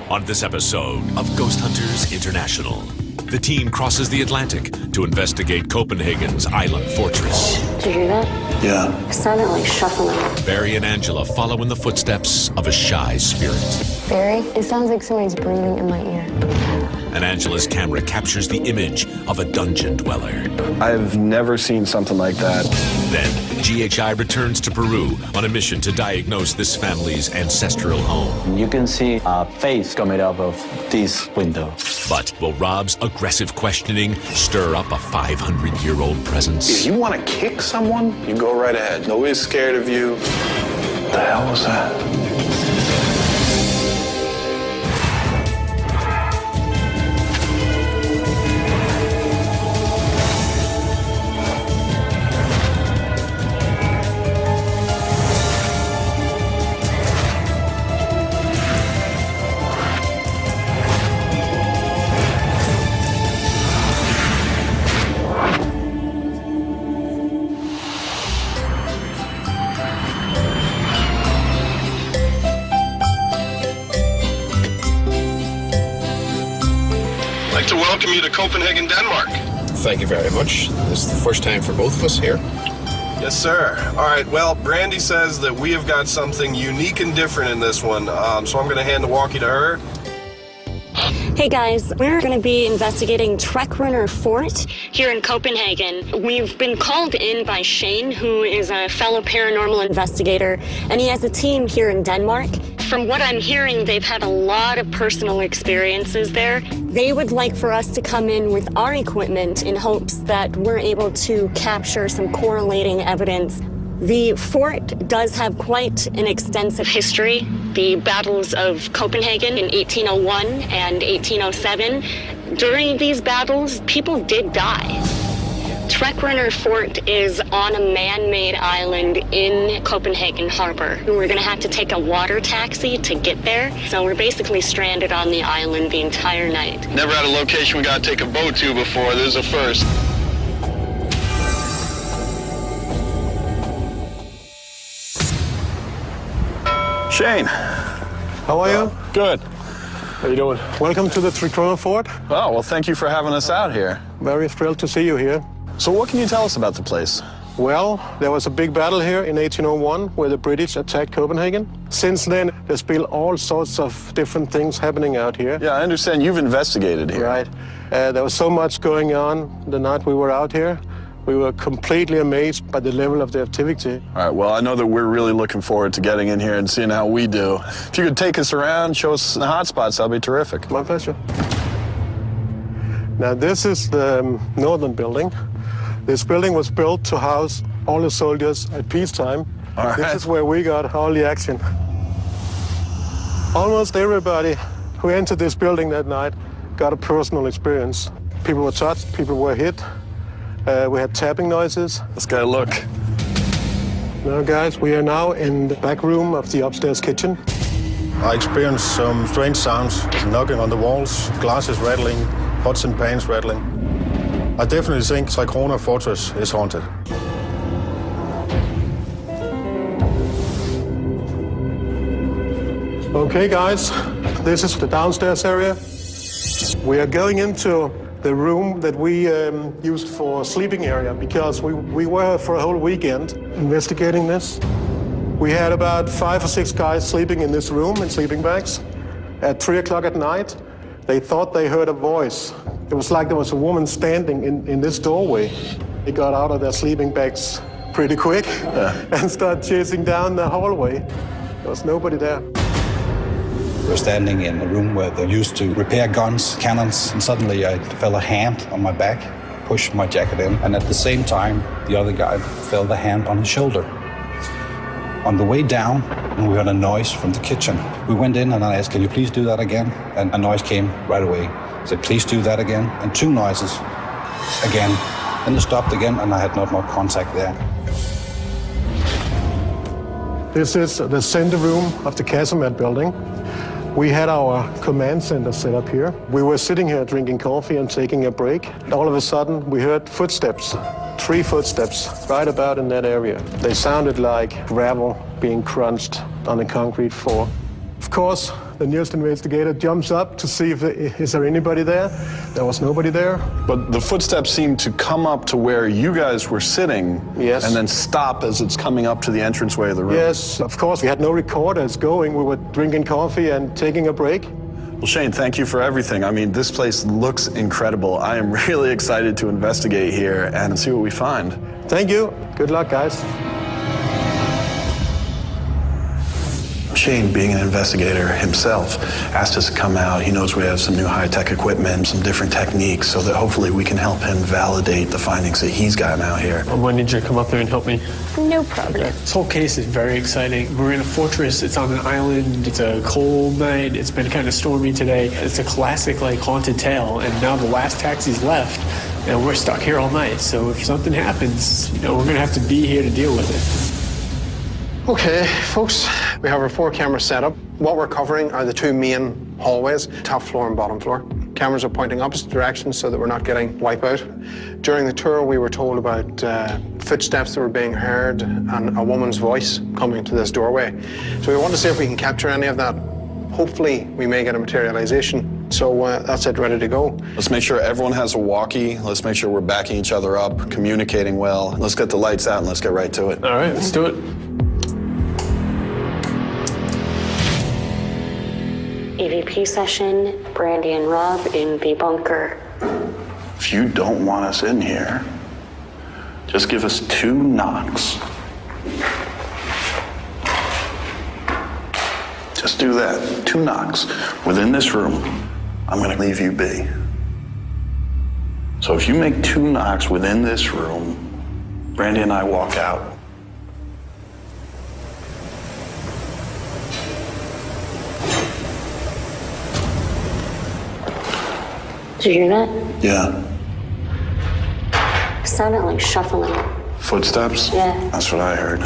On this episode of Ghost Hunters International, the team crosses the Atlantic to investigate Copenhagen's island fortress. Did you hear that? Yeah. It sounded like shuffling. Barry and Angela follow in the footsteps of a shy spirit. Barry, it sounds like somebody's breathing in my ear. And Angela's camera captures the image of a dungeon dweller. I've never seen something like that. Then, GHI returns to Peru on a mission to diagnose this family's ancestral home. You can see a face coming out of this window. But will Rob's aggressive questioning stir up a 500-year-old presence? If you want to kick someone, you go right ahead. Nobody's scared of you. What the hell was that? I'd like to welcome you to Copenhagen, Denmark. Thank you very much. This is the first time for both of us here. Yes, sir. All right, well, Brandy says that we have got something unique and different in this one, so I'm going to hand the walkie to her. Hey guys, we're going to be investigating Trækrunder Fort here in Copenhagen. We've been called in by Shane, who is a fellow paranormal investigator, and he has a team here in Denmark. From what I'm hearing, they've had a lot of personal experiences there. They would like for us to come in with our equipment in hopes that we're able to capture some correlating evidence. The fort does have quite an extensive history. The battles of Copenhagen in 1801 and 1807. During these battles, people did die. Trækrunder Fort is on a man-made island in Copenhagen Harbor. We're going to have to take a water taxi to get there, so we're basically stranded on the island the entire night. Never had a location we got to take a boat to before. This is a first. Shane. How are you? Good. How you doing? Welcome to the Trækrunder Fort. Oh, well, thank you for having us out here. Very thrilled to see you here. So what can you tell us about the place? Well, there was a big battle here in 1801 where the British attacked Copenhagen. Since then, there's been all sorts of different things happening out here. Yeah, I understand you've investigated here. Right. There was so much going on the night we were out here. We were completely amazed by the level of the activity. All right, well, I know that we're really looking forward to getting in here and seeing how we do. If you could take us around, show us the hot spots, that'd be terrific. My pleasure. Now, this is the northern building. This building was built to house all the soldiers at peacetime. All right. This is where we got all the action. Almost everybody who entered this building that night got a personal experience. People were touched, people were hit. We had tapping noises. Let's go look. Now, guys, we are now in the back room of the upstairs kitchen. I experienced some strange sounds, knocking on the walls, glasses rattling, pots and pans rattling. I definitely think Trækrunder Fortress is haunted. Okay, guys, this is the downstairs area. We are going into the room that we used for sleeping area because we were for a whole weekend investigating this. We had about 5 or 6 guys sleeping in this room in sleeping bags. At 3 o'clock at night, they thought they heard a voice. It was like there was a woman standing in this doorway. They got out of their sleeping bags pretty quick and started chasing down the hallway. There was nobody there. We're standing in a room where they used to repair guns, cannons, and suddenly I felt a hand on my back, pushed my jacket in, and at the same time, the other guy felt the hand on his shoulder. On the way down, we heard a noise from the kitchen. We went in and I asked, can you please do that again? And a noise came right away. I said, please do that again. And 2 noises again. Then it stopped again and I had not more contact there. This is the center room of the casemate building. We had our command center set up here. We were sitting here drinking coffee and taking a break. All of a sudden, we heard footsteps, 3 footsteps, right about in that area. They sounded like gravel being crunched on the concrete floor. Of course, the nearest investigator jumps up to see if is there anybody there. There was nobody there. But the footsteps seem to come up to where you guys were sitting, Yes. and then stop as it's coming up to the entranceway of the room. Yes, of course, we had no recorders going. We were drinking coffee and taking a break. Well, Shane, thank you for everything. I mean, this place looks incredible. I am really excited to investigate here and see what we find. Thank you. Good luck, guys. Shane, being an investigator himself, asked us to come out. He knows we have some new high-tech equipment, some different techniques, so that hopefully we can help him validate the findings that he's gotten out here. I'm going to need you to come up there and help me. No problem. This whole case is very exciting. We're in a fortress. It's on an island. It's a cold night. It's been kind of stormy today. It's a classic, like, haunted tale, and now the last taxi's left, and we're stuck here all night. So if something happens, you know, we're going to have to be here to deal with it. Okay, folks, we have our 4 cameras set up. What we're covering are the 2 main hallways, top floor and bottom floor. Cameras are pointing opposite directions so that we're not getting wipeout. During the tour, we were told about footsteps that were being heard and a woman's voice coming to this doorway. So we want to see if we can capture any of that. Hopefully, we may get a materialization. So that's it, ready to go. Let's make sure everyone has a walkie. Let's make sure we're backing each other up, communicating well. Let's get the lights out and let's get right to it. All right, let's do it. EVP session, Brandy and Rob in the bunker. If you don't want us in here, just give us 2 knocks. Just do that, 2 knocks. Within this room, I'm gonna leave you be. So if you make 2 knocks within this room, Brandy and I walk out. Did you hear that? Yeah. It sounded like shuffling. Footsteps? Yeah. That's what I heard.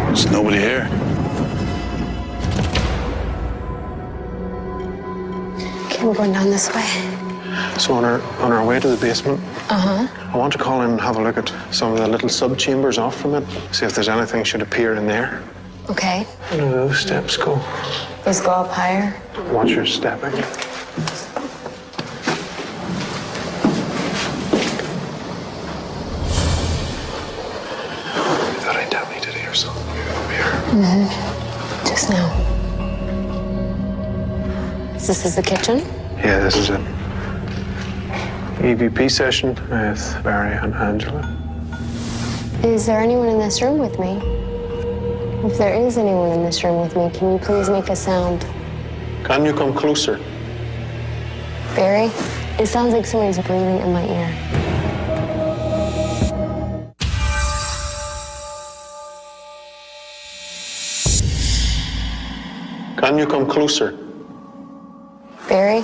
There's nobody here. Okay, we're going down this way. So on our way to the basement, Uh-huh. I want to call in and have a look at some of the little sub-chambers off from it, see if there's anything should appear in there. Okay. Where do those steps go? Let's go up higher. Watch your stepping. I thought I definitely did hear something over here. Mm-hmm. Just now. This is the kitchen? Yeah, this is it. EVP session with Barry and Angela. Is there anyone in this room with me? If there is anyone in this room with me, can you please make a sound? Can you come closer? Barry, it sounds like somebody's breathing in my ear. Can you come closer? Barry,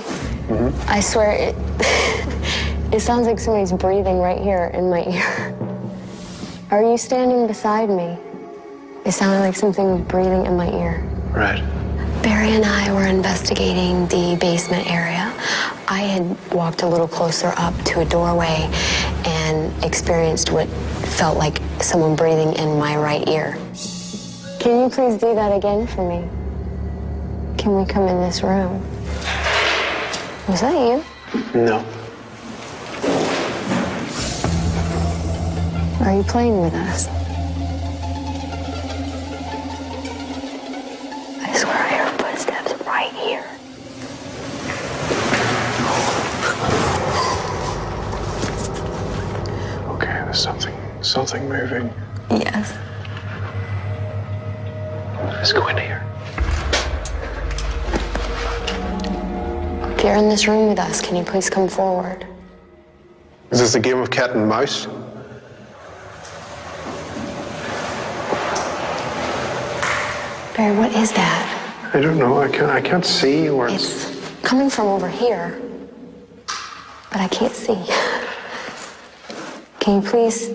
Mm-hmm. I swear it sounds like somebody's breathing right here in my ear. Are you standing beside me? It sounded like something was breathing in my ear. Right. Barry and I were investigating the basement area. I had walked a little closer up to a doorway and experienced what felt like someone breathing in my right ear. Can you please do that again for me? Can we come in this room? Was that you? No. Are you playing with us? I swear I heard footsteps right here. Okay, there's something moving. Yes. Let's go in here. If you're in this room with us, can you please come forward? Is this a game of cat and mouse? Barry, what is that? I don't know. I can't see where It's coming from over here, but I can't see. Can you please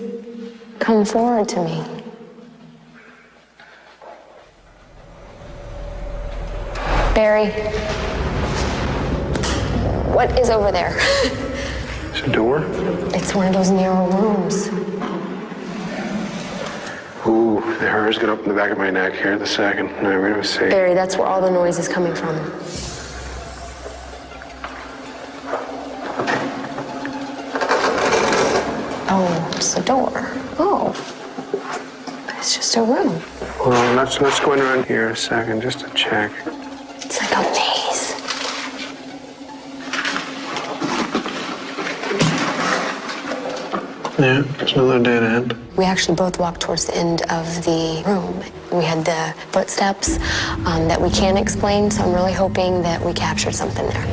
come forward to me? Barry, what is over there? It's a door. It's one of those narrow rooms. Ooh, the hair's got up in the back of my neck here the second. Now, we're gonna see. Barry, that's where all the noise is coming from. Oh, it's the door. Oh, it's just a room. Well, let's go in around here a second just to check. It's like a maze. Yeah, it's another dead end. We actually both walked towards the end of the room. We had the footsteps that we can't explain, so I'm really hoping that we captured something there.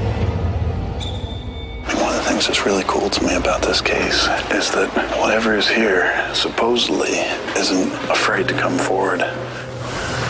One of the things that's really cool to me about this case is that whatever is here supposedly isn't afraid to come forward.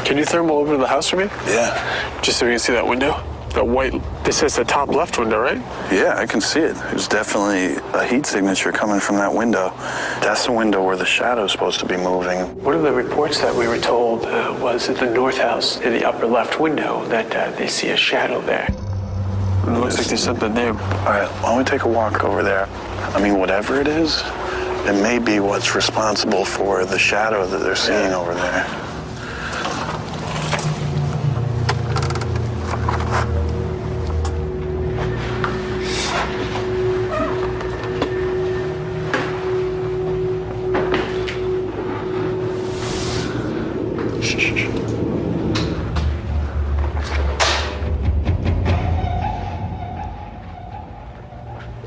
Can you thermal over to the house for me? Yeah. Just so we can see that window? The white, this is the top left window, right? Yeah, I can see it. There's definitely a heat signature coming from that window. That's the window where the shadow's supposed to be moving. One of the reports that we were told was at the north house in the upper left window that they see a shadow there. It looks like there's something there. All right, why don't we take a walk over there? I mean, whatever it is, it may be what's responsible for the shadow that they're seeing over there.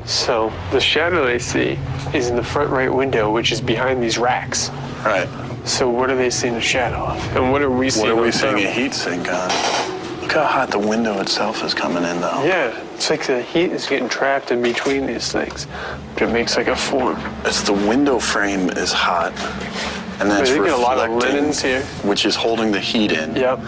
So the shadow they see is in the front right window, which is behind these racks. Right. So what are they seeing a shadow of? And what are we seeing? What are we seeing a heat sink on? Look how hot the window itself is coming in, though. Yeah, it's like the heat is getting trapped in between these things. It makes like a form. It's the window frame is hot, and then it's There's reflecting, a lot of linens here, which is holding the heat in. Yep.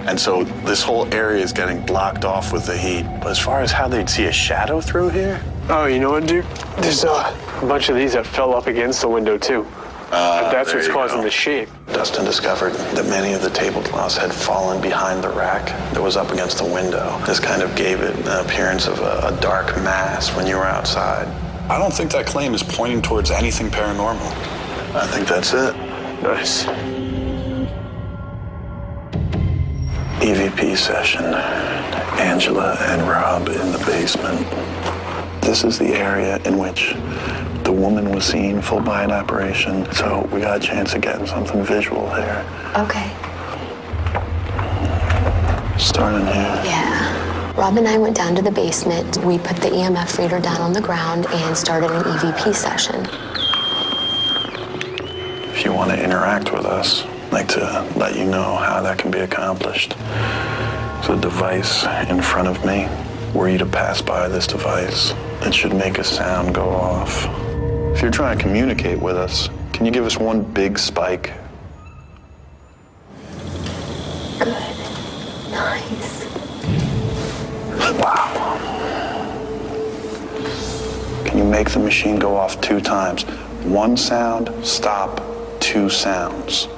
And so this whole area is getting blocked off with the heat. But as far as how they'd see a shadow through here? Oh, you know what, dude? There's a bunch of these that fell up against the window, too. That's what's causing the shape. Dustin discovered that many of the tablecloths had fallen behind the rack that was up against the window. This kind of gave it an appearance of a dark mass when you were outside. I don't think that claim is pointing towards anything paranormal. I think that's it. Nice. EVP session. Angela and Rob in the basement. This is the area in which the woman was seen, full bite operation, so we got a chance of getting something visual there. Okay. Starting here. Yeah. Rob and I went down to the basement. We put the EMF reader down on the ground and started an EVP session. If you want to interact with us, I'd like to let you know how that can be accomplished. There's a device in front of me. Were you to pass by this device, it should make a sound go off. If you're trying to communicate with us, can you give us one big spike? Good. Nice. Wow. Can you make the machine go off 2 times? 1 sound, stop, 2 sounds.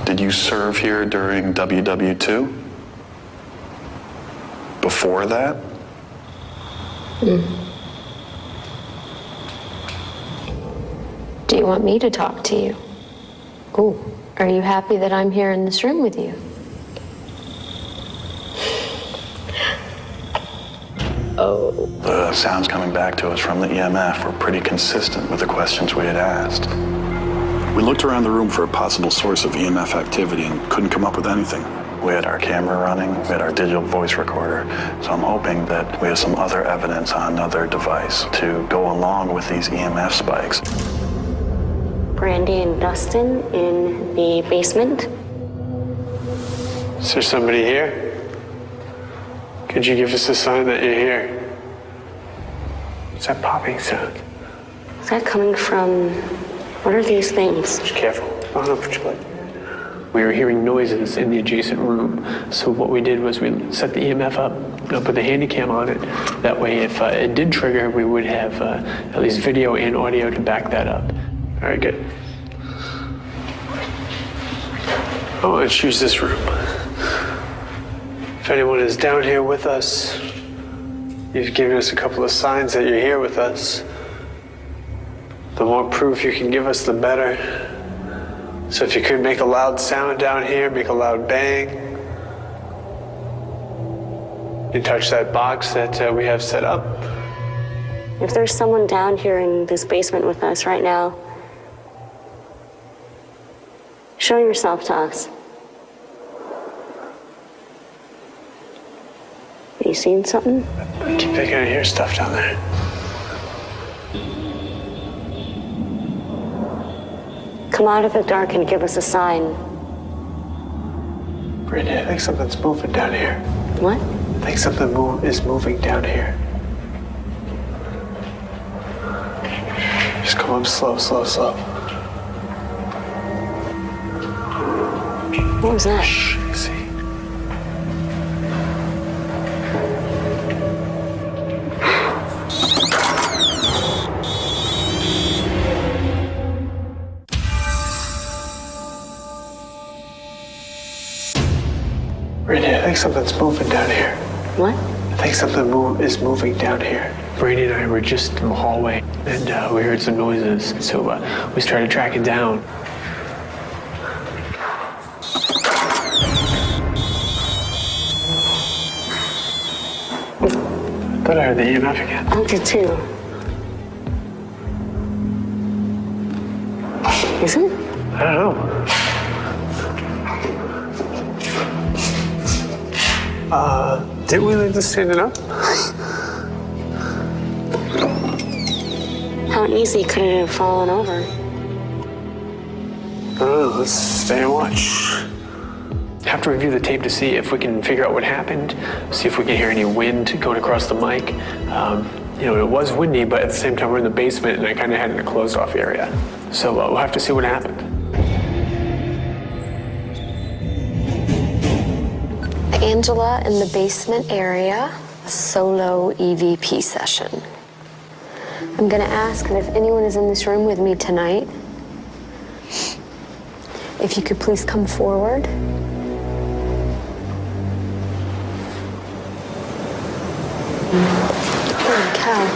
Did you serve here during WW2? Before that? Do you want me to talk to you? Ooh, are you happy that I'm here in this room with you? Oh. The sounds coming back to us from the EMF were pretty consistent with the questions we had asked. We looked around the room for a possible source of EMF activity and couldn't come up with anything. We had our camera running, we had our digital voice recorder, so I'm hoping that we have some other evidence on another device to go along with these EMF spikes. Brandy and Dustin in the basement. Is there somebody here? Could you give us a sign that you're here? What's that popping sound? Is that coming from... What are these things? Just careful. Oh, no, put your light. We were hearing noises in the adjacent room. So what we did was we set the EMF up, put the handy cam on it. That way, if it did trigger, we would have at least video and audio to back that up. All right, good. Oh, let's use this room. If anyone is down here with us, you've given us a couple of signs that you're here with us. The more proof you can give us, the better. So if you could make a loud sound down here, make a loud bang. You touch that box that we have set up. If there's someone down here in this basement with us right now, show yourself to us. You seen something? I keep thinking I hear stuff down there. Come out of the dark and give us a sign. Brittany, I think something's moving down here. What? I think something is moving down here. Just come up slow, slow, slow. What was that? Shh, see. Brittany, I think something's moving down here. What? I think something is moving down here. Brady and I were just in the hallway, and we heard some noises, so we started tracking down. I thought I heard the EMF again. I did too. Is it? I don't know. Didn't we leave this standing up? How easy could it have fallen over? I don't know. Let's stay and watch. Have to review the tape to see if we can figure out what happened, see if we can hear any wind going across the mic. You know, it was windy, but at the same time we're in the basement and I kind of had it in a closed off area. So we'll have to see what happened. Angela in the basement area, a solo EVP session. I'm gonna ask that if anyone is in this room with me tonight, if you could please come forward. Holy cow.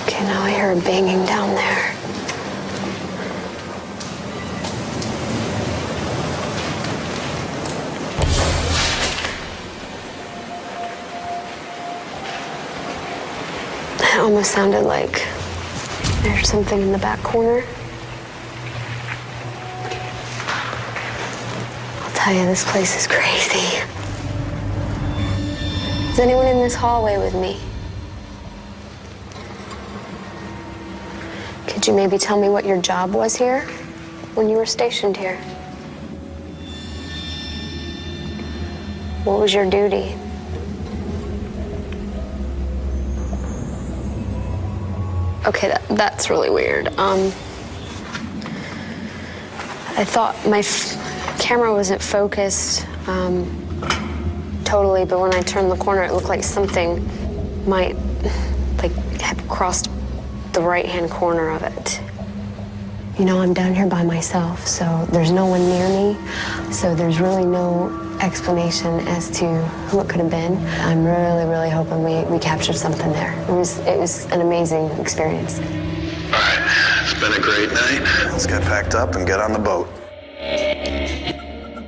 Okay, now I hear a banging down there. It almost sounded like there's something in the back corner. I'll tell you, this place is crazy. Is anyone in this hallway with me? Could you maybe tell me what your job was here when you were stationed here? What was your duty? Okay, that's really weird. I thought my camera wasn't focused totally, but when I turned the corner, it looked like something might have crossed the right-hand corner of it. You know, I'm down here by myself, so there's no one near me, so there's really no explanation as to who it could have been. I'm really, really hoping we captured something there. It was an amazing experience. All right, it's been a great night. Let's get packed up and get on the boat.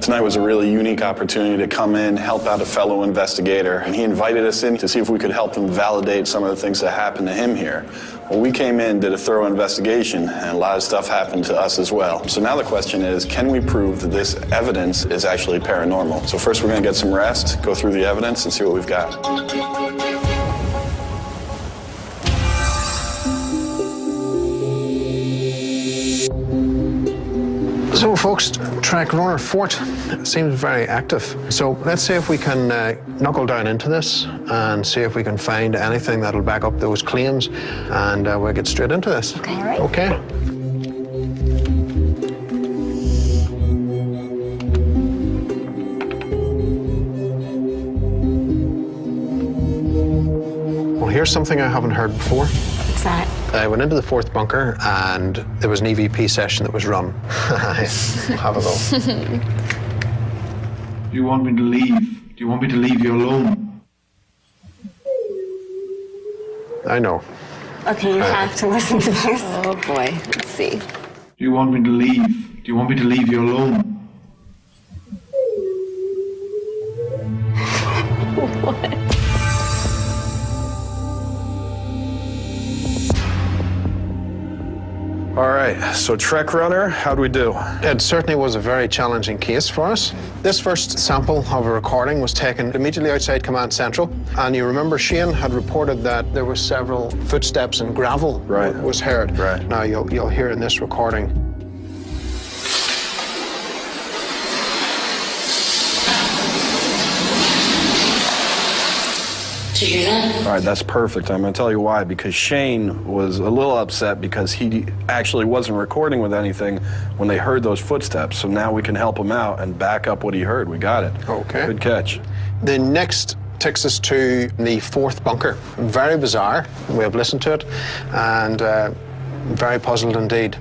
Tonight was a really unique opportunity to come in, help out a fellow investigator, and he invited us in to see if we could help him validate some of the things that happened to him here. Well, we came in, did a thorough investigation, and a lot of stuff happened to us as well. So now the question is, can we prove that this evidence is actually paranormal? So first we're going to get some rest, go through the evidence, and see what we've got. So folks, track runner fort seems very active. So let's see if we can knuckle down into this and see if we can find anything that'll back up those claims, and we'll get straight into this. Okay. All right. Okay. Well, here's something I haven't heard before. What's that? I went into the fourth bunker and there was an EVP session that was run. Have a go. Do you want me to leave? Do you want me to leave you alone? I know. Okay, you have to listen to this. Oh boy, let's see. Do you want me to leave? Do you want me to leave you alone? What? All right, so Trek Runner, how'd we do? It certainly was a very challenging case for us. This first sample of a recording was taken immediately outside Command Central, and you remember Shane had reported that there were several footsteps and gravel was heard. Right. Now you'll hear in this recording. Did you hear that? All right, that's perfect. I'm going to tell you why. Because Shane was a little upset because he actually wasn't recording with anything when they heard those footsteps. So now we can help him out and back up what he heard. We got it. Okay. Good catch. The next takes us to the fourth bunker. Very bizarre. We have listened to it, and very puzzled indeed.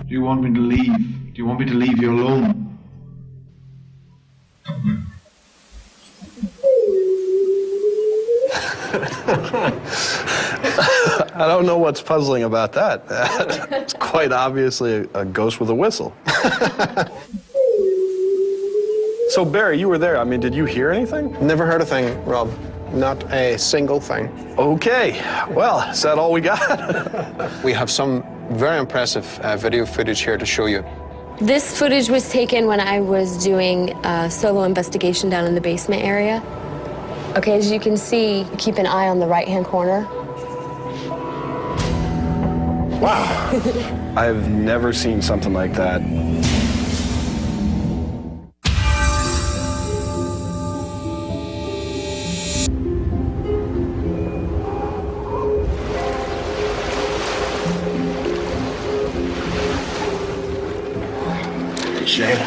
Do you want me to leave? Do you want me to leave you alone? I don't know what's puzzling about that. It's quite obviously a ghost with a whistle. So, Barry, you were there. I mean, did you hear anything? Never heard a thing, Rob. Not a single thing. Okay. Well, is that all we got? We have some very impressive video footage here to show you. This footage was taken when I was doing a solo investigation down in the basement area. Okay, as you can see, keep an eye on the right-hand corner. Wow. I've never seen something like that. Shane.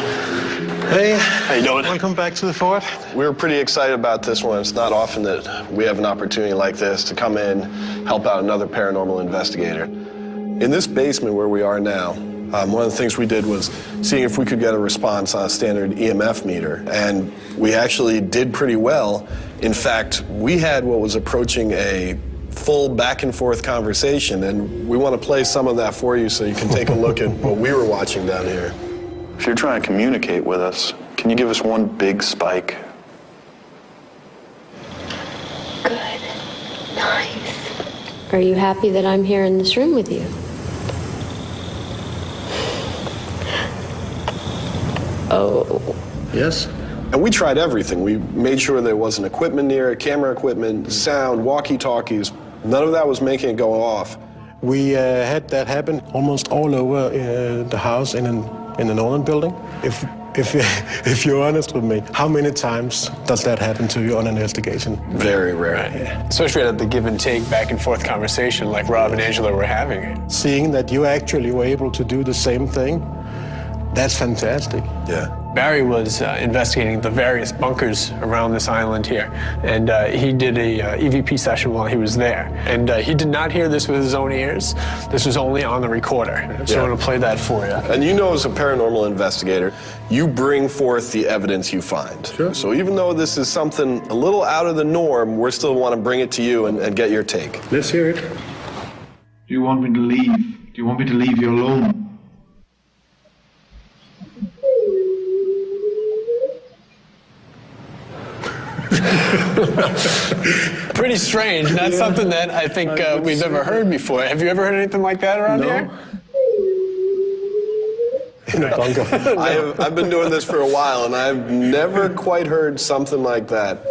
Hey. How you doing? Welcome back to the fort. We were pretty excited about this one. It's not often that we have an opportunity like this to come in, help out another paranormal investigator. In this basement where we are now, one of the things we did was seeing if we could get a response on a standard EMF meter, and we actually did pretty well. In fact, we had what was approaching a full back and forth conversation, and we want to play some of that for you so you can take a look at what we were watching down here. If you're trying to communicate with us, can you give us one big spike? Good. Nice. Are you happy that I'm here in this room with you? Oh. Yes. And we tried everything. We made sure there wasn't equipment near it, camera equipment, sound, walkie-talkies. None of that was making it go off. We had that happen almost all over the house in the Northern building. If you're honest with me, how many times does that happen to you on an investigation? Very rare. Right. Especially at the give and take, back and forth conversation like Rob and Angela were having. Seeing that you actually were able to do the same thing, that's fantastic. Yeah. Barry was investigating the various bunkers around this island here, and he did a EVP session while he was there. And he did not hear this with his own ears. This was only on the recorder. So I'm going to play that for you. And you know, as a paranormal investigator, you bring forth the evidence you find. Sure. So even though this is something a little out of the norm, we still want to bring it to you and get your take. Let's hear it. Do you want me to leave? Do you want me to leave you alone? Pretty strange. Not something that I think we've ever heard before. Have you ever heard anything like that around here? In a bunker. I've been doing this for a while, and I've never quite heard something like that.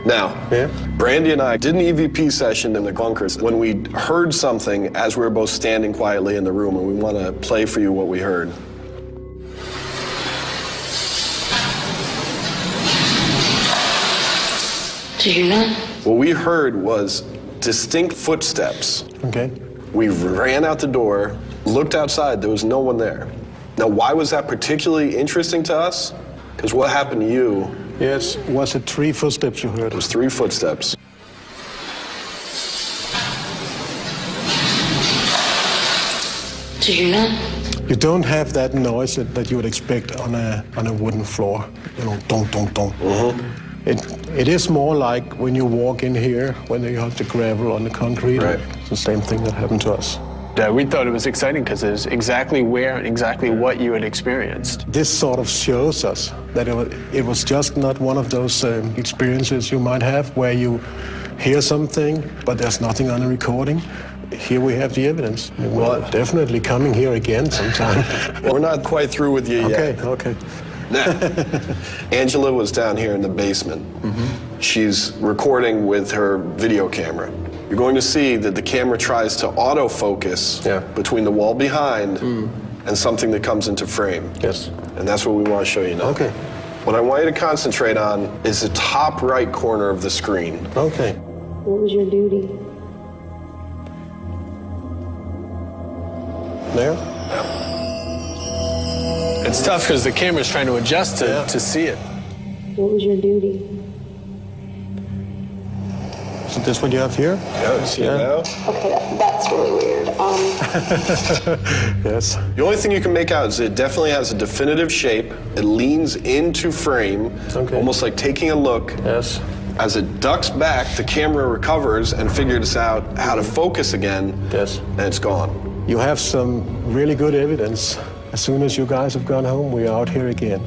Now, Brandy and I did an EVP session in the bunkers when we heard something as we were both standing quietly in the room, and we want to play for you what we heard. Did you hear that? What we heard was distinct footsteps. Okay. We ran out the door, looked outside, there was no one there. Now, why was that particularly interesting to us? Because what happened to you? Yes, was it 3 footsteps you heard? It was 3 footsteps. Did you hear that? You don't have that noise that you would expect on a wooden floor. You know, dong, dong, dong. It is more like when you walk in here, when you have the gravel on the concrete. Right. It's the same thing that happened to us. We thought it was exciting because it's exactly where and exactly what you had experienced. This sort of shows us that it was just not one of those experiences you might have where you hear something, but there's nothing on the recording. Here we have the evidence. We're definitely coming here again sometime. We're not quite through with you yet. Okay. Now, Angela was down here in the basement. She's recording with her video camera. You're going to see that the camera tries to autofocus between the wall behind and something that comes into frame. Yes. And that's what we want to show you now. Okay. What I want you to concentrate on is the top right corner of the screen. Okay. What was your duty? There? It's tough because the camera's trying to adjust to see it. What was your duty? So this what you have here? Yeah, you see it now? Okay, that's really weird. Yes. The only thing you can make out is it definitely has a definitive shape. It leans into frame, almost like taking a look. Yes. As it ducks back, the camera recovers and figures out how to focus again. Yes. And it's gone. You have some really good evidence. As soon as you guys have gone home, we're out here again.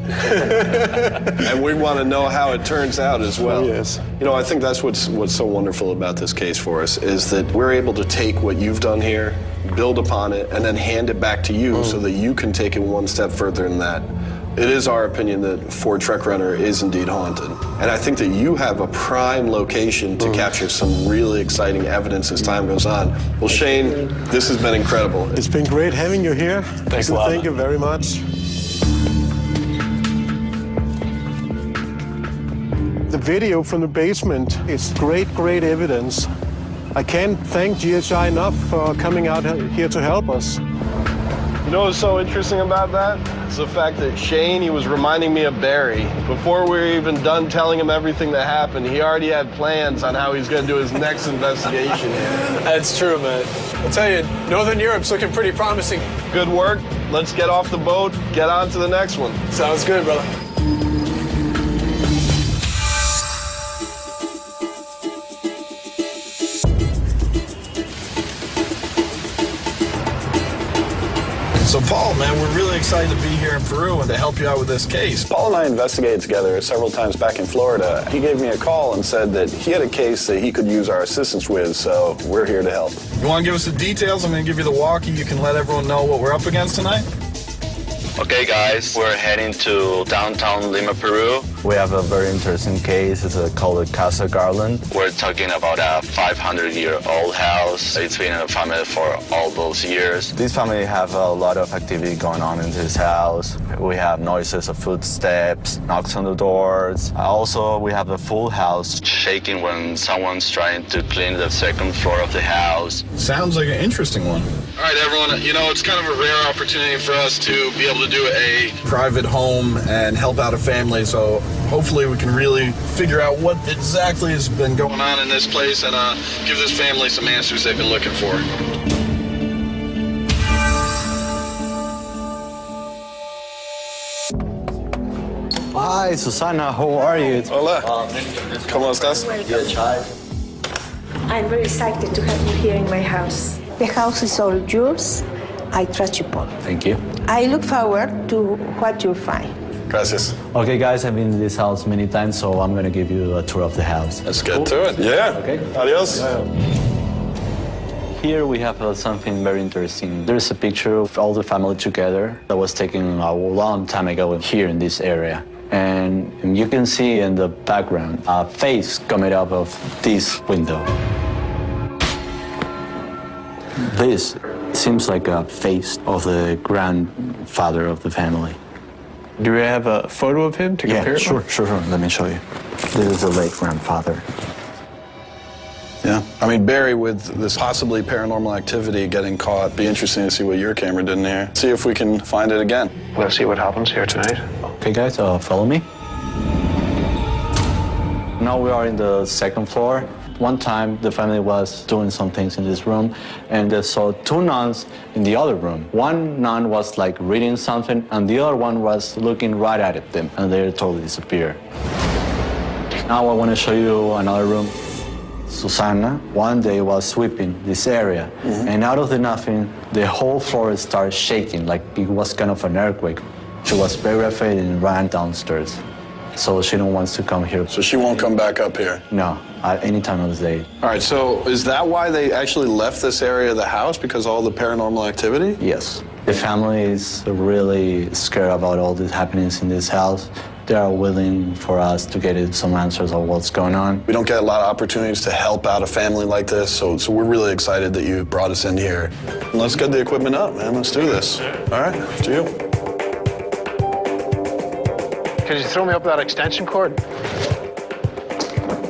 And we want to know how it turns out as well. Oh, yes. You know, I think that's what's so wonderful about this case for us, is that we're able to take what you've done here, build upon it, and then hand it back to you so that you can take it one step further than that. It is our opinion that Ford Trek Runner is indeed haunted. And I think that you have a prime location to capture some really exciting evidence as time goes on. Well, Shane, this has been incredible. It's been great having you here. Thanks a lot. Thank you very much. The video from the basement is great evidence. I can't thank GHI enough for coming out here to help us. You know what's so interesting about that? It's the fact that Shane, he was reminding me of Barry. Before we were even done telling him everything that happened, he already had plans on how he's going to do his next investigation. That's true, man. I'll tell you, Northern Europe's looking pretty promising. Good work. Let's get off the boat, get on to the next one. Sounds good, brother. So, Paul, man, we're really excited to be here in Peru and to help you out with this case. Paul and I investigated together several times back in Florida. He gave me a call and said that he had a case that he could use our assistance with, so we're here to help. You want to give us the details? I'm going to give you the walkie. You can let everyone know what we're up against tonight. Okay, guys, we're heading to downtown Lima, Peru. We have a very interesting case. It's called Casa Garland. We're talking about a 500-year-old house. It's been in the family for all those years. This family have a lot of activity going on in this house. We have noises of footsteps, knocks on the doors. Also, we have a full house shaking when someone's trying to clean the second floor of the house. Sounds like an interesting one. All right, everyone, you know, it's kind of a rare opportunity for us to be able to do a private home and help out a family, so hopefully we can really figure out what exactly has been going on in this place and give this family some answers they've been looking for. Hi, Susana, how are you? Hola. ¿Cómo estás? I'm very excited to have you here in my house. The house is all yours. I trust you, Paul. Thank you. I look forward to what you'll find. Gracias. Okay, guys, I've been in this house many times, so I'm going to give you a tour of the house. Let's get to it. Yeah. Okay. Adios. Here we have something very interesting. There's a picture of all the family together that was taken a long time ago here in this area. And you can see in the background a face coming out of this window. This seems like a face of the grandfather of the family. Do we have a photo of him to compare? Yeah, sure. Let me show you. This is the late grandfather. Yeah. I mean, Barry, with this possibly paranormal activity getting caught, be interesting to see what your camera did in here. See if we can find it again. We'll see what happens here tonight. Okay, guys, follow me. Now we are in the second floor. One time, the family was doing some things in this room, and they saw two nuns in the other room. One nun was like reading something, and the other one was looking right at them, and they totally disappeared. Now I want to show you another room. Susana one day was sweeping this area, and out of the nothing, the whole floor started shaking like it was kind of an earthquake. She was very afraid and ran downstairs. So she don't want to come here. So she won't come back up here? No, at any time of the day. All right, so is that why they actually left this area of the house, because of all the paranormal activity? Yes. The family is really scared about all the happenings in this house. They are willing for us to get some answers of what's going on. We don't get a lot of opportunities to help out a family like this, so we're really excited that you brought us in here. Let's get the equipment up, man. Let's do this. All right, to you. Could you throw me up that extension cord?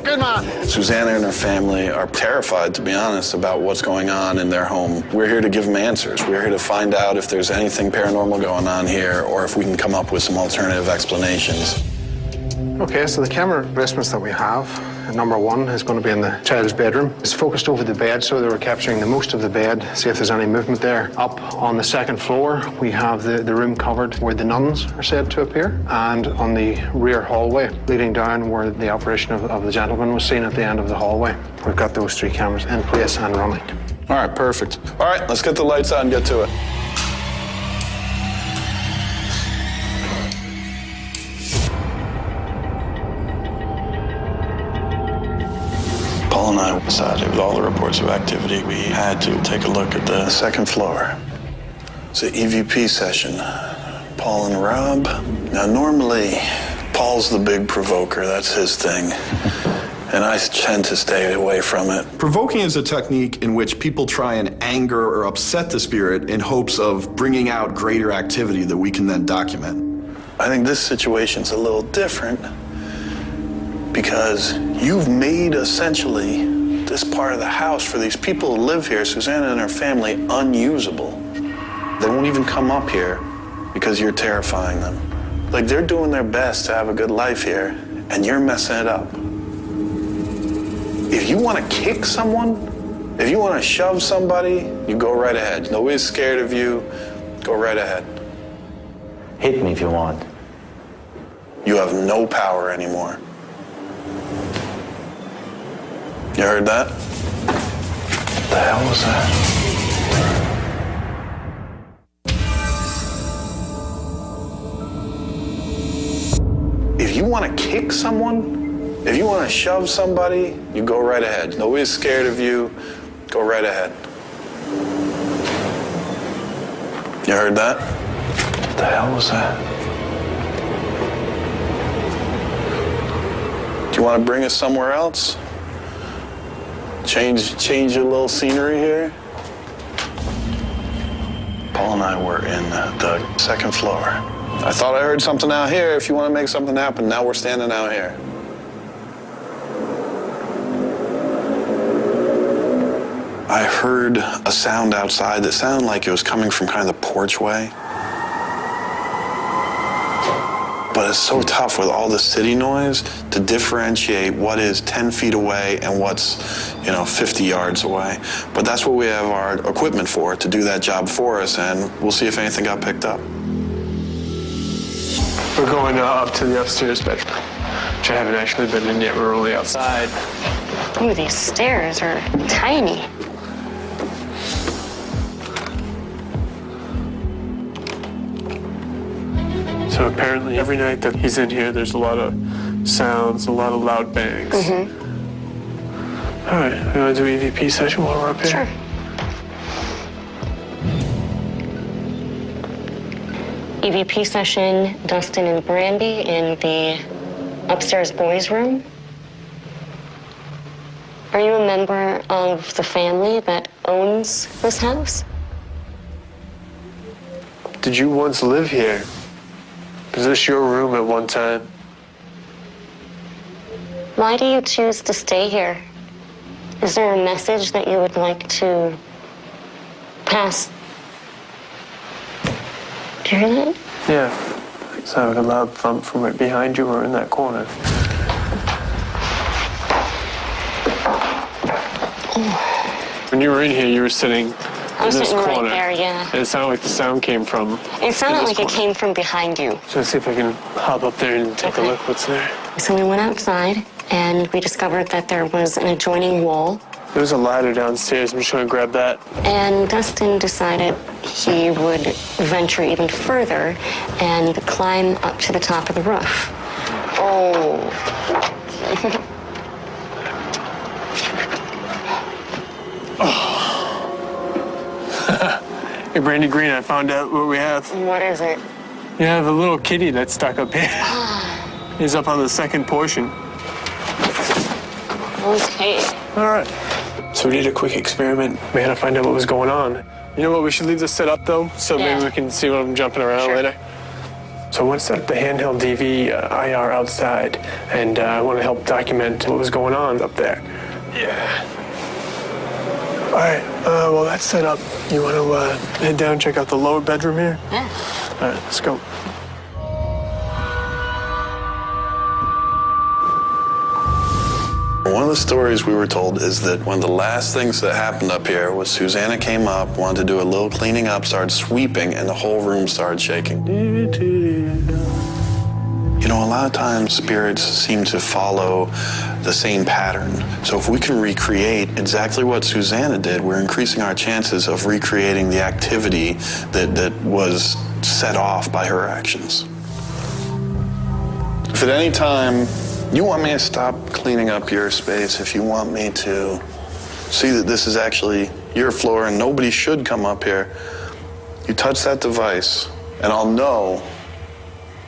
Good man. Susanna and her family are terrified, to be honest, about what's going on in their home. We're here to give them answers. We're here to find out if there's anything paranormal going on here or if we can come up with some alternative explanations. Okay, so the camera placements that we have, number one is going to be in the child's bedroom. It's focused over the bed, so they were capturing the most of the bed, see if there's any movement there. Up on the second floor, we have the room covered where the nuns are said to appear, and on the rear hallway leading down where the apparition of the gentleman was seen at the end of the hallway. We've got those three cameras in place and running. All right, perfect. All right, let's get the lights on and get to it. Paul and I decided, with all the reports of activity, we had to take a look at the second floor. It's an EVP session. Paul and Rob. Now, normally, Paul's the big provoker. That's his thing. And I tend to stay away from it. Provoking is a technique in which people try and anger or upset the spirit in hopes of bringing out greater activity that we can then document. I think this situation's a little different because you've made essentially this part of the house for these people who live here, Susanna and her family, unusable. They won't even come up here because you're terrifying them. Like, they're doing their best to have a good life here, and you're messing it up. If you want to kick someone, if you want to shove somebody, you go right ahead. Nobody's scared of you. Go right ahead. Hit me if you want. You have no power anymore. You heard that? What the hell was that? If you want to kick someone, if you want to shove somebody, you go right ahead. Nobody's scared of you. Go right ahead. You heard that? What the hell was that? Do you want to bring us somewhere else? Change your little scenery here? Paul and I were in the second floor. I thought I heard something out here. If you want to make something happen, now we're standing out here. I heard a sound outside that sounded like it was coming from kind of the porchway. But it's so tough with all the city noise to differentiate what is 10 feet away and what's, 50 yards away. But that's what we have our equipment for, to do that job for us, and we'll see if anything got picked up. We're going up to the upstairs bedroom, which I haven't actually been in yet. We're only outside. Ooh, these stairs are tiny. So apparently every night that he's in here, there's a lot of sounds, a lot of loud bangs. All right, we want to do EVP session while we're up here? Sure. EVP session, Dustin and Brandy in the upstairs boys' room. Are you a member of the family that owns this house? Did you once live here? Was this your room at one time? Why do you choose to stay here? Is there a message that you would like to pass? Do you hear that? Yeah. It's like a loud thump from right behind you or in that corner. When you were in here, you were sitting I was in this sitting corner. right there, yeah. And it sounded like the sound came from. It sounded like corner. it came from behind you. So let's see if I can hop up there and take a look what's there. So we went outside, and we discovered that there was an adjoining wall. There was a ladder downstairs. I'm just going to grab that. And Dustin decided he would venture even further and climb up to the top of the roof. Oh. Hey, Brandy Green, I found out what we have. What is it? You have a little kitty that's stuck up here. He's up on the second portion. Okay. All right. So we did a quick experiment. We had to find out what was going on. You know what? We should leave this set up, though, so maybe we can see what I'm jumping around later. So I want to set up the handheld DV IR outside, and I want to help document what was going on up there. Yeah. All right. Well, that's set up. You want to head down and check out the lower bedroom here? Yeah. All right, let's go. One of the stories we were told is that one of the last things that happened up here was Susanna came up, wanted to do a little cleaning up, started sweeping, and the whole room started shaking. You know, a lot of times spirits seem to follow the same pattern. So if we can recreate exactly what Susanna did, we're increasing our chances of recreating the activity that was set off by her actions. If at any time you want me to stop cleaning up your space, if you want me to see that this is actually your floor and nobody should come up here, you touch that device and I'll know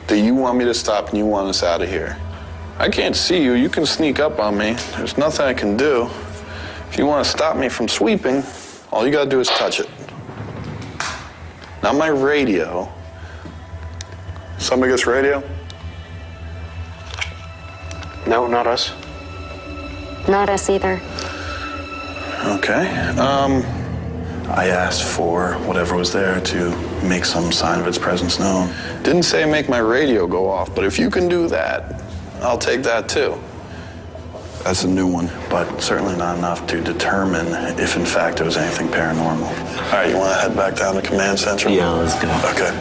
that you want me to stop and you want us out of here. I can't see you. You can sneak up on me. There's nothing I can do. If you want to stop me from sweeping, all you got to do is touch it. Not my radio. Somebody gets radio? No, not us. Not us either. Okay. I asked for whatever was there to make some sign of its presence known. Didn't say make my radio go off, but if you can do that, I'll take that too. That's a new one, but certainly not enough to determine if in fact there was anything paranormal. All right, you want to head back down to Command Central? Yeah, let's go. Okay.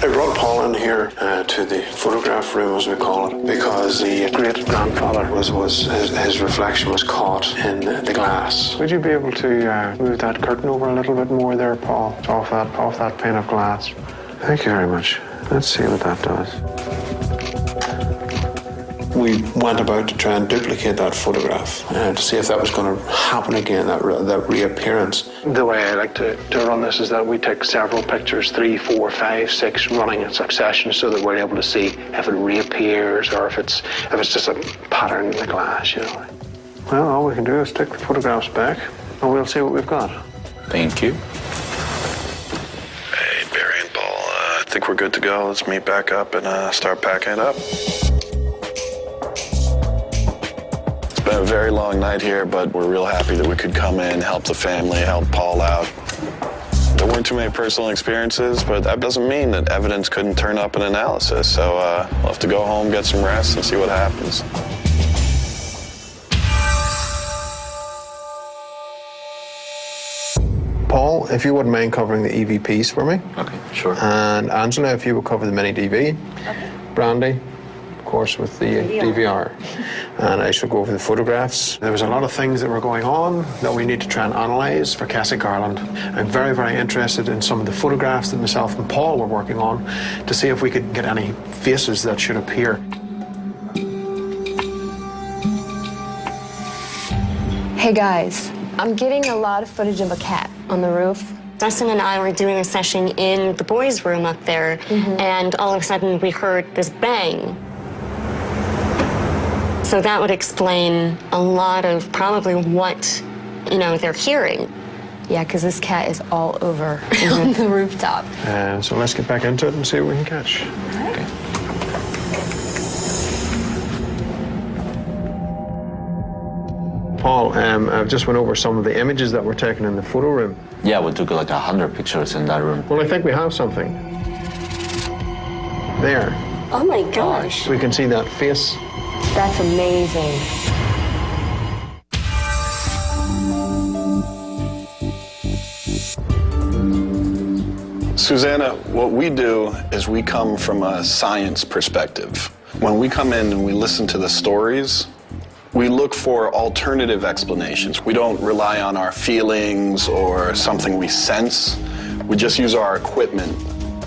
I brought Paul in here to the photograph room, as we call it, because the great-grandfather his reflection was caught in the glass. Would you be able to move that curtain over a little bit more there, Paul? Off that pane of glass. Thank you very much. Let's see what that does. We went about to try and duplicate that photograph to see if that was going to happen again, that reappearance. The way I like to run this is that we take several pictures, 3, 4, 5, 6, running in succession, so that we're able to see if it reappears or if it's just a pattern in the glass, you know. Well, all we can do is stick the photographs back, and we'll see what we've got. Thank you. Hey, Barry and Paul, I think we're good to go. Let's meet back up and start packing it up. It's been a very long night here, but we're real happy that we could come in, help the family, help Paul out. There weren't too many personal experiences, but that doesn't mean that evidence couldn't turn up in analysis. So we'll have to go home, get some rest, and see what happens. Paul, if you wouldn't mind covering the EVPs for me. Okay, sure. And Angela, if you would cover the mini DV. Okay. Brandy, of course, with the DVR. And I shall go over the photographs. There was a lot of things that were going on that we need to try and analyze for Cassie Garland. I'm very, very interested in some of the photographs that myself and Paul were working on to see if we could get any faces that should appear. Hey guys, I'm getting a lot of footage of a cat on the roof. Dustin and I were doing a session in the boys' room up there, and all of a sudden we heard this bang. So that would explain a lot of probably what, they're hearing. Yeah, because this cat is all over on the rooftop. So let's get back into it and see what we can catch. Okay. Paul, I've just went over some of the images that were taken in the photo room. Yeah, we took like 100 pictures in that room. Well, I think we have something. There. Oh my gosh. We can see that face. That's amazing. Susanna, what we do is we come from a science perspective. When we come in and we listen to the stories, we look for alternative explanations. We don't rely on our feelings or something we sense. We just use our equipment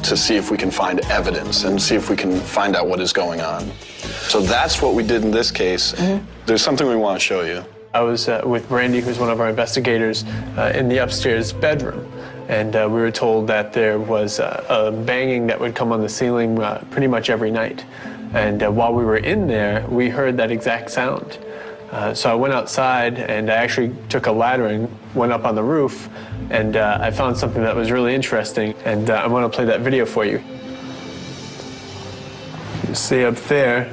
to see if we can find evidence and see if we can find out what is going on. So that's what we did in this case. There's something we want to show you. I was with Brandy, who's one of our investigators, in the upstairs bedroom. And we were told that there was a banging that would come on the ceiling pretty much every night. And while we were in there, we heard that exact sound. So I went outside and I actually took a ladder and went up on the roof, and I found something that was really interesting, and I want to play that video for you. You see up there,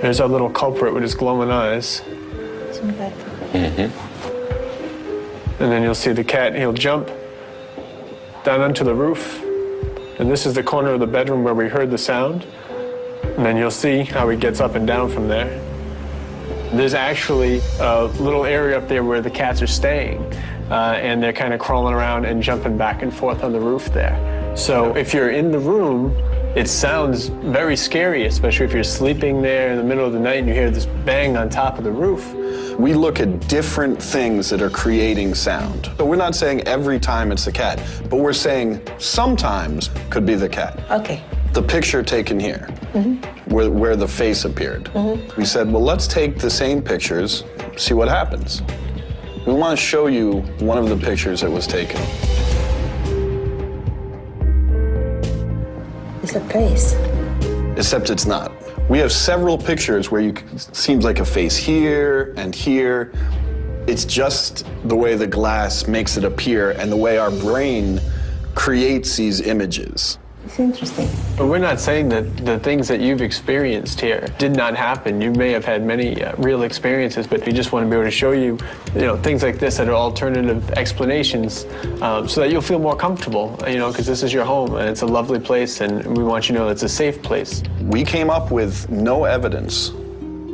there's our little culprit with his glowing eyes. And then you'll see the cat, he'll jump down onto the roof, and this is the corner of the bedroom where we heard the sound, and then you'll see how he gets up and down from there. There's actually a little area up there where the cats are staying, and they're kind of crawling around and jumping back and forth on the roof there. So if you're in the room, it sounds very scary, especially if you're sleeping there in the middle of the night and you hear this bang on top of the roof. We look at different things that are creating sound. So we're not saying every time it's the cat, but we're saying sometimes could be the cat. Okay. The picture taken here, where the face appeared. We said, well, let's take the same pictures, see what happens. We want to show you one of the pictures that was taken. It's a face. Except it's not. We have several pictures where seems like a face here and here. It's just the way the glass makes it appear and the way our brain creates these images. It's interesting. But we're not saying that the things that you've experienced here did not happen. You may have had many real experiences, but we just want to be able to show you, things like this that are alternative explanations, so that you'll feel more comfortable, because this is your home and it's a lovely place, and we want you to know it's a safe place. We came up with no evidence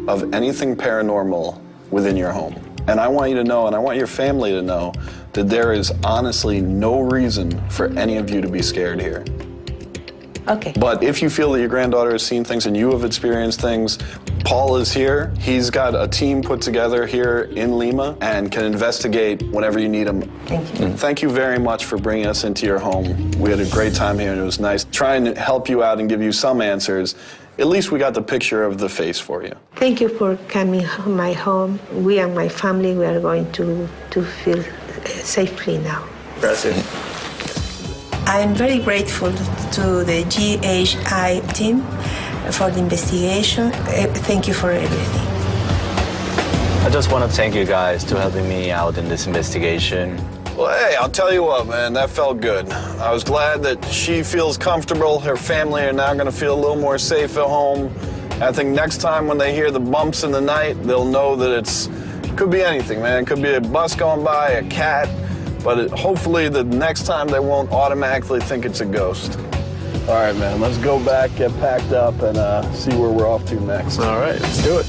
of anything paranormal within your home. And I want you to know, and I want your family to know, that there is honestly no reason for any of you to be scared here. Okay. But if you feel that your granddaughter has seen things and you have experienced things, Paul is here. He's got a team put together here in Lima and can investigate whenever you need him. Thank you. Thank you very much for bringing us into your home. We had a great time here, and it was nice trying to help you out and give you some answers. At least we got the picture of the face for you. Thank you for coming to my home. We and my family, we are going to feel safely now. Gracias. I'm very grateful to the GHI team for the investigation. Thank you for everything. I just want to thank you guys for helping me out in this investigation. Well, hey, I'll tell you what, man, that felt good. I was glad that she feels comfortable. Her family are now going to feel a little more safe at home. I think next time when they hear the bumps in the night, they'll know that it could be anything, man. It could be a bus going by, a cat. But hopefully the next time they won't automatically think it's a ghost. All right, man, let's go back, get packed up, and see where we're off to next. All right, let's do it.